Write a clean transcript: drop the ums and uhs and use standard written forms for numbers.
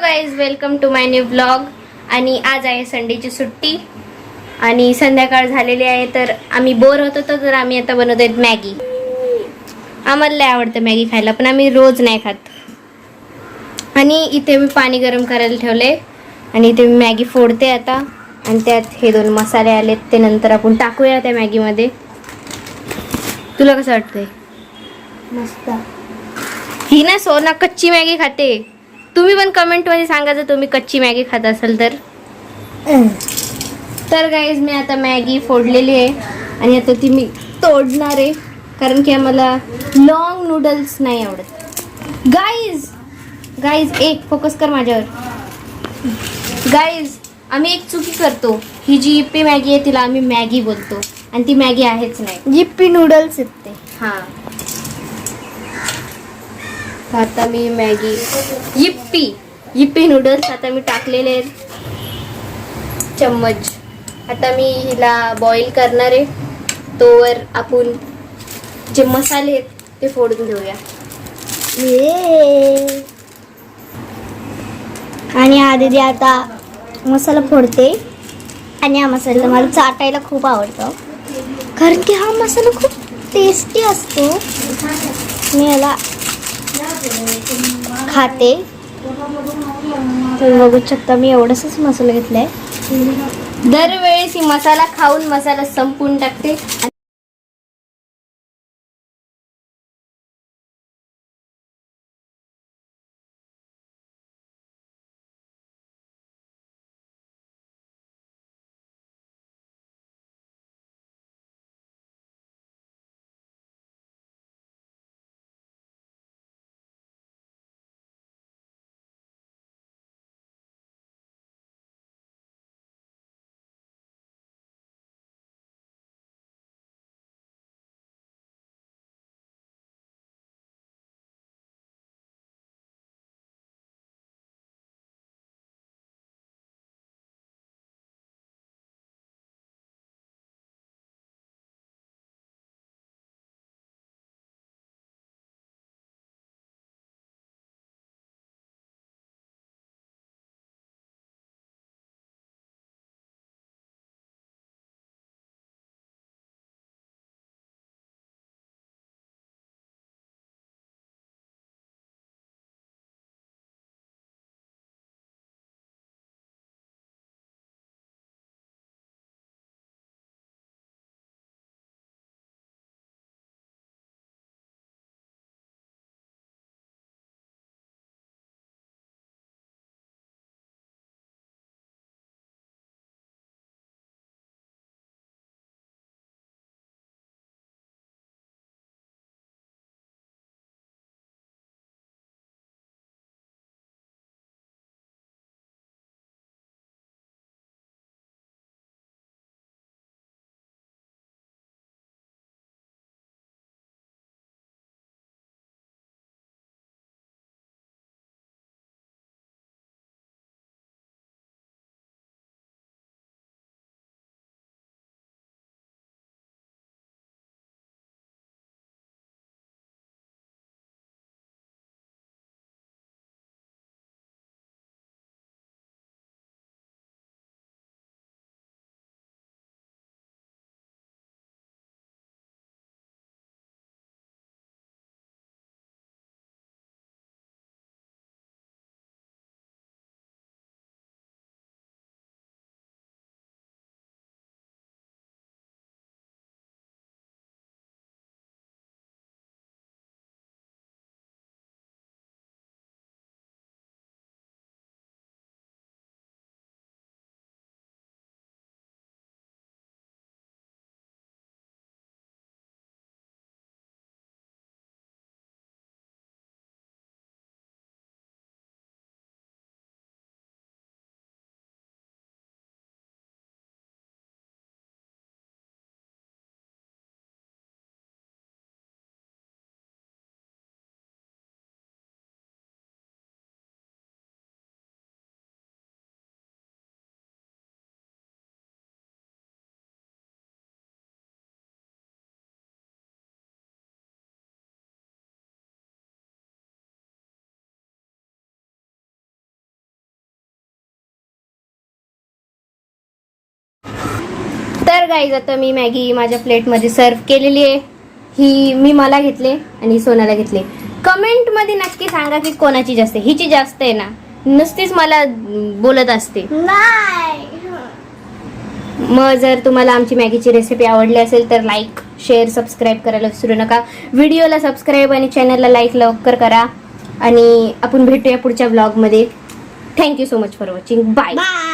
Guys, welcome to my new blog. आणि आज आहे संडेची सुट्टी आणि संध्याकाळ झालेली आहे. तर आम्ही बोर होत होतो, तर आम्ही आता बनवत आहेत मॅगी. आम्हाला लय आवडतं मॅगी खायला, पण आम्ही रोज नाही खात. आणि इथे मी पाणी गरम करायला ठेवले आणि इथे मी मॅगी फोडते आता. आणि त्यात हे 2 मसाले आलेत, ते नंतर आपण टाकूया त्या मॅगीमध्ये. तुला कसं वाटतंय? मस्त. ही ना सोना कच्ची मॅगी खाते. तुम्ही पण कमेंटमध्ये सांगा जर तुम्ही कच्ची मॅगी खात असाल तर. तर गाईज, मी आता मॅगी फोडलेली आहे आणि आता ती मी तोडणार आहे, कारण की आम्हाला लॉंग नूडल्स नाही आवडत. गाईज गाईज एक फोकस कर माझ्यावर. गाईज, आम्ही एक चुकी करतो. ही जी इप्पी मॅगी आहे तिला आम्ही मॅगी बोलतो आणि ती मॅगी आहेच नाही. जिप्पी नूडल्स आहेत ते. हां, आता मी मॅगी yippee नूडल्स आता मी टाकलेले आहेत चम्मच. आता मी हिला बॉईल करणार आहे, तोवर आपण जे मसाले आहेत ते फोडून घेऊया. आणि आधी आता मसाला फोडते. आणि हा मसाला मला चाटायला खूप आवडतो, कारण की हा मसाला खूप टेस्टी असतो. मी याला खाते. तुम्ही बघू शकता, मी एवढाच मसाला घेतलाय. दरवेळेस ही मसाला खाऊन मसाला संपून टाकते. तर गाईज आता मी मॅगी माझ्या प्लेटमध्ये सर्व केलेली आहे. ही मी मला घेतले आणि सोनाला घेतले. कमेंटमध्ये नक्की सांगा की कोणाची जास्त आहे. हिची जास्त आहे ना, नुसतीच मला बोलत असते. नाही. मग जर तुम्हाला आमची मॅगीची रेसिपी आवडली असेल तर लाईक शेअर सबस्क्राईब करायला विसरू नका. व्हिडिओला सबस्क्राईब आणि चॅनलला लाईक लवकर करा. आणि आपण भेटूया पुढच्या ब्लॉगमध्ये. Thank you so much for watching. Bye. Bye.